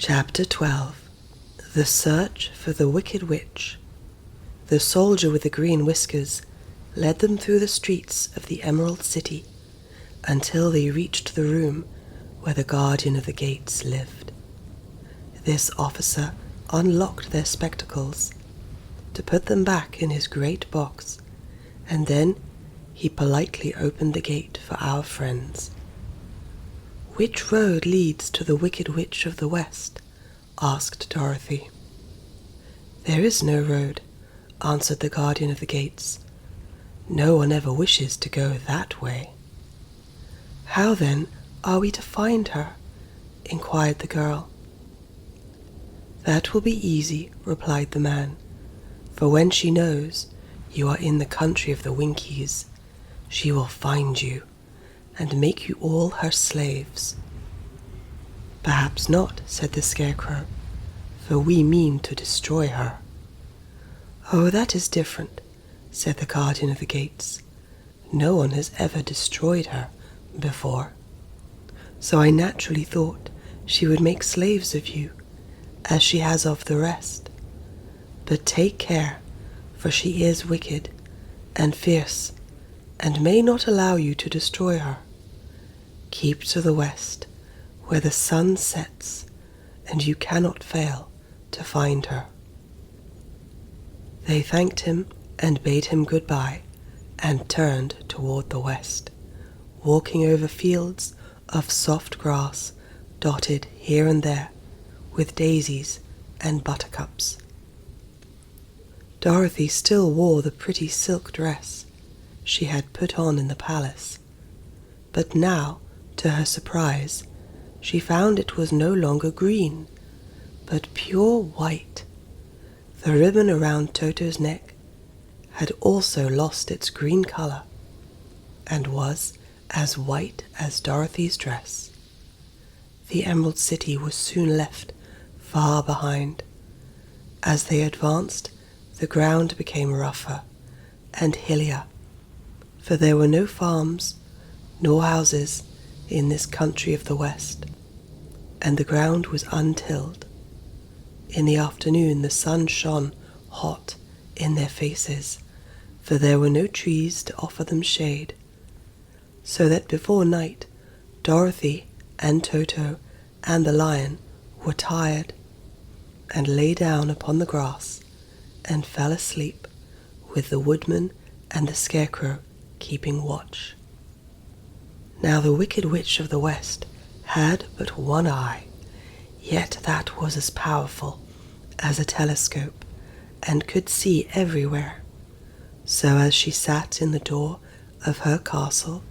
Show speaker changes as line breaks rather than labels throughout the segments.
Chapter 12. The Search for the Wicked Witch. The soldier with the green whiskers led them through the streets of the Emerald City until they reached the room where the guardian of the gates lived. This officer unlocked their spectacles to put them back in his great box, and then he politely opened the gate for our friends. "Which road leads to the Wicked Witch of the West?" asked Dorothy. "There is no road," answered the guardian of the gates. "No one ever wishes to go that way." "How then are we to find her?" inquired the girl. "That will be easy," replied the man, "for when she knows you are in the country of the Winkies, she will find you and make you all her slaves." "Perhaps not," said the Scarecrow, "for we mean to destroy her." "Oh, that is different," said the guardian of the gates. "No one has ever destroyed her before, so I naturally thought she would make slaves of you, as she has of the rest. But take care, for she is wicked and fierce, and may not allow you to destroy her. Keep to the west, where the sun sets, and you cannot fail to find her." They thanked him and bade him goodbye, and turned toward the west, walking over fields of soft grass dotted here and there with daisies and buttercups. Dorothy still wore the pretty silk dress she had put on in the palace, but now, to her surprise, she found it was no longer green, but pure white. The ribbon around Toto's neck had also lost its green color, and was as white as Dorothy's dress. The Emerald City was soon left far behind. As they advanced, the ground became rougher and hillier, for there were no farms nor houses in this country of the West, and the ground was untilled. In the afternoon the sun shone hot in their faces, for there were no trees to offer them shade, so that before night Dorothy and Toto and the lion were tired, and lay down upon the grass and fell asleep, with the woodman and the Scarecrow keeping watch. Now the Wicked Witch of the West had but one eye, yet that was as powerful as a telescope, and could see everywhere. So as she sat in the door of her castle,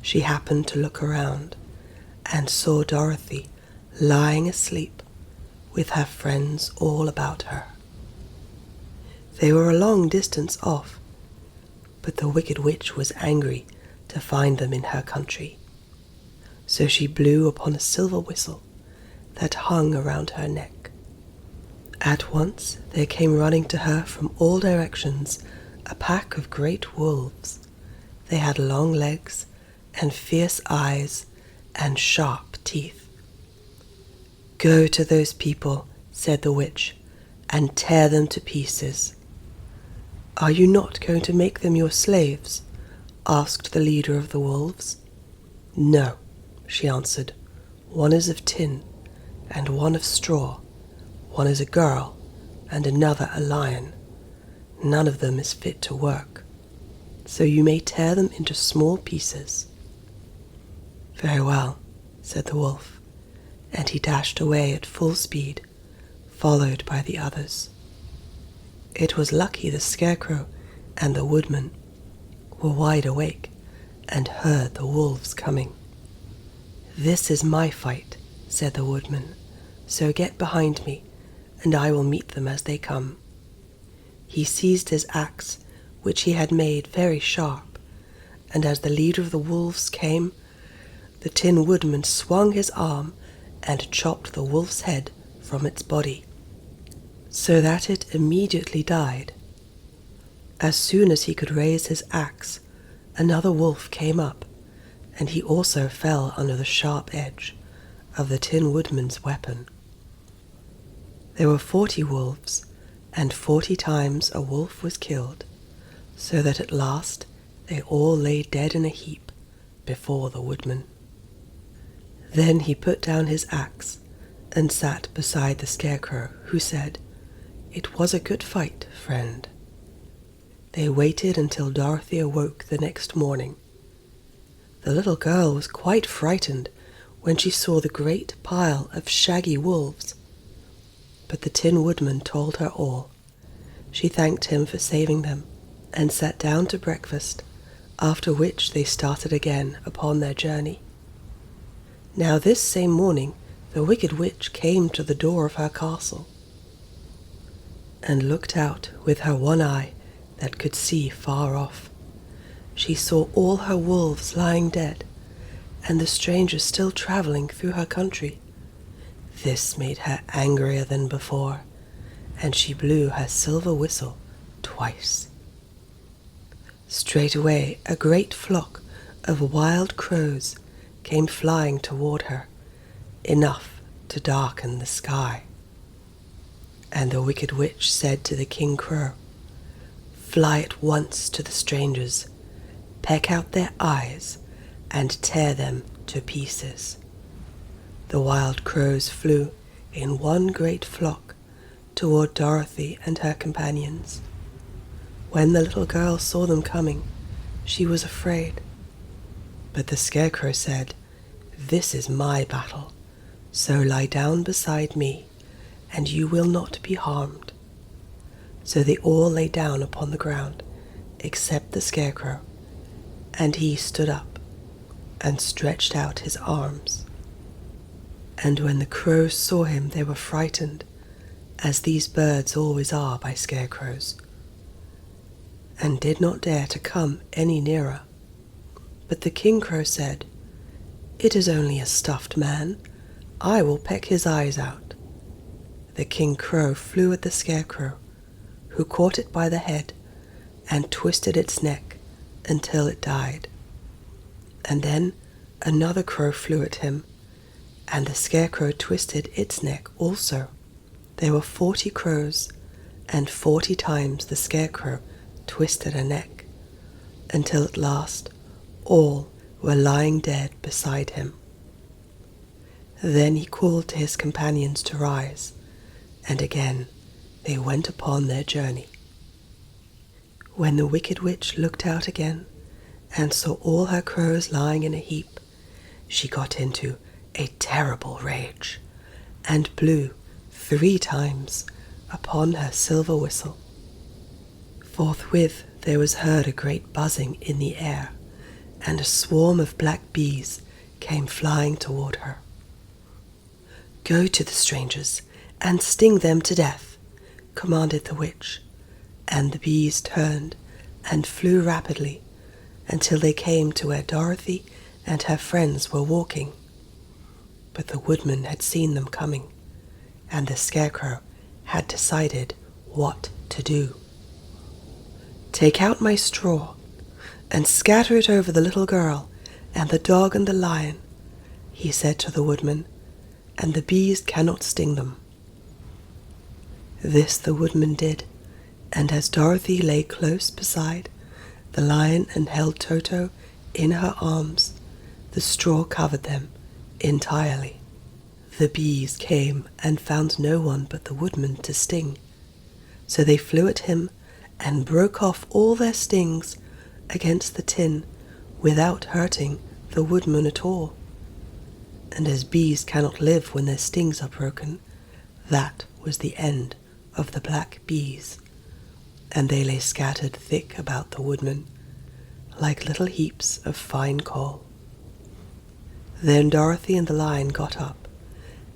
she happened to look around, and saw Dorothy lying asleep, with her friends all about her. They were a long distance off, but the Wicked Witch was angry to find them in her country. So she blew upon a silver whistle that hung around her neck. At once there came running to her from all directions a pack of great wolves. They had long legs and fierce eyes and sharp teeth. "Go to those people," said the witch, "and tear them to pieces." "Are you not going to make them your slaves?" asked the leader of the wolves. "No," she answered. "One is of tin, and one of straw. One is a girl, and another a lion. None of them is fit to work, so you may tear them into small pieces." "Very well," said the wolf, and he dashed away at full speed, followed by the others. It was lucky the Scarecrow and the woodman were wide awake and heard the wolves coming. "This is my fight," said the woodman, "so get behind me, and I will meet them as they come." He seized his axe, which he had made very sharp, and as the leader of the wolves came, the Tin Woodman swung his arm and chopped the wolf's head from its body, so that it immediately died. As soon as he could raise his axe, another wolf came up, and he also fell under the sharp edge of the Tin Woodman's weapon. There were 40 wolves, and 40 times a wolf was killed, so that at last they all lay dead in a heap before the woodman. Then he put down his axe and sat beside the Scarecrow, who said, "It was a good fight, friend." They waited until Dorothy awoke the next morning. The little girl was quite frightened when she saw the great pile of shaggy wolves. But the Tin Woodman told her all. She thanked him for saving them and sat down to breakfast, after which they started again upon their journey. Now this same morning the Wicked Witch came to the door of her castle and looked out with her one eye that could see far off. She saw all her wolves lying dead, and the strangers still travelling through her country. This made her angrier than before, and she blew her silver whistle twice. Straightway a great flock of wild crows came flying toward her, enough to darken the sky. And the Wicked Witch said to the King Crow, "Fly at once to the strangers, peck out their eyes, and tear them to pieces." The wild crows flew in one great flock toward Dorothy and her companions. When the little girl saw them coming, she was afraid. But the Scarecrow said, "This is my battle, so lie down beside me, and you will not be harmed." So they all lay down upon the ground, except the Scarecrow, and he stood up and stretched out his arms. And when the crows saw him, they were frightened, as these birds always are by scarecrows, and did not dare to come any nearer. But the King Crow said, "It is only a stuffed man. I will peck his eyes out." The King Crow flew at the Scarecrow, who caught it by the head and twisted its neck until it died. And then another crow flew at him, and the Scarecrow twisted its neck also. There were 40 crows, and 40 times the Scarecrow twisted a neck, until at last all were lying dead beside him. Then he called to his companions to rise, and again they went upon their journey. When the Wicked Witch looked out again and saw all her crows lying in a heap, she got into a terrible rage, and blew 3 times upon her silver whistle. Forthwith there was heard a great buzzing in the air, and a swarm of black bees came flying toward her. "Go to the strangers and sting them to death," commanded the witch, and the bees turned and flew rapidly until they came to where Dorothy and her friends were walking. But the woodman had seen them coming, and the Scarecrow had decided what to do. "Take out my straw and scatter it over the little girl and the dog and the lion," he said to the woodman, "and the bees cannot sting them." This the woodman did, and as Dorothy lay close beside the lion and held Toto in her arms, the straw covered them entirely. The bees came and found no one but the woodman to sting, so they flew at him and broke off all their stings against the tin without hurting the woodman at all. And as bees cannot live when their stings are broken, that was the end of the black bees, and they lay scattered thick about the woodman, like little heaps of fine coal. Then Dorothy and the lion got up,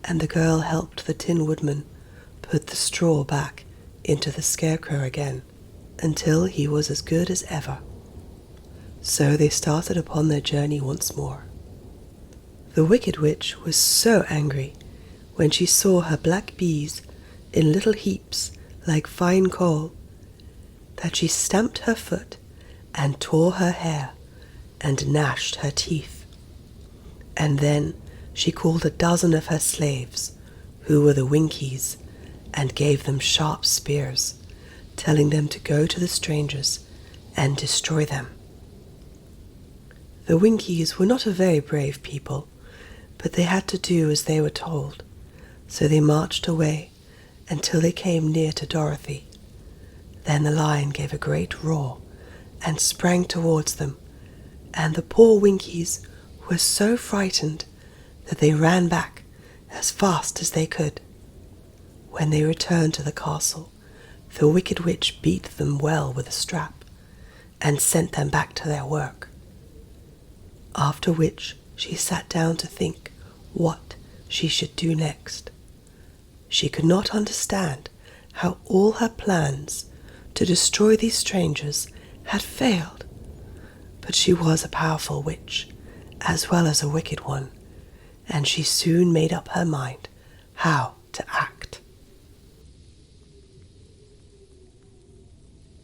and the girl helped the Tin Woodman put the straw back into the Scarecrow again, until he was as good as ever. So they started upon their journey once more. The Wicked Witch was so angry when she saw her black bees in little heaps like fine coal, that she stamped her foot and tore her hair and gnashed her teeth. And then she called 12 of her slaves, who were the Winkies, and gave them sharp spears, telling them to go to the strangers and destroy them. The Winkies were not a very brave people, but they had to do as they were told, so they marched away until they came near to Dorothy. Then the lion gave a great roar and sprang towards them, and the poor Winkies were so frightened that they ran back as fast as they could. When they returned to the castle, the Wicked Witch beat them well with a strap and sent them back to their work. After which she sat down to think what she should do next. She could not understand how all her plans to destroy these strangers had failed, but she was a powerful witch as well as a wicked one, and she soon made up her mind how to act.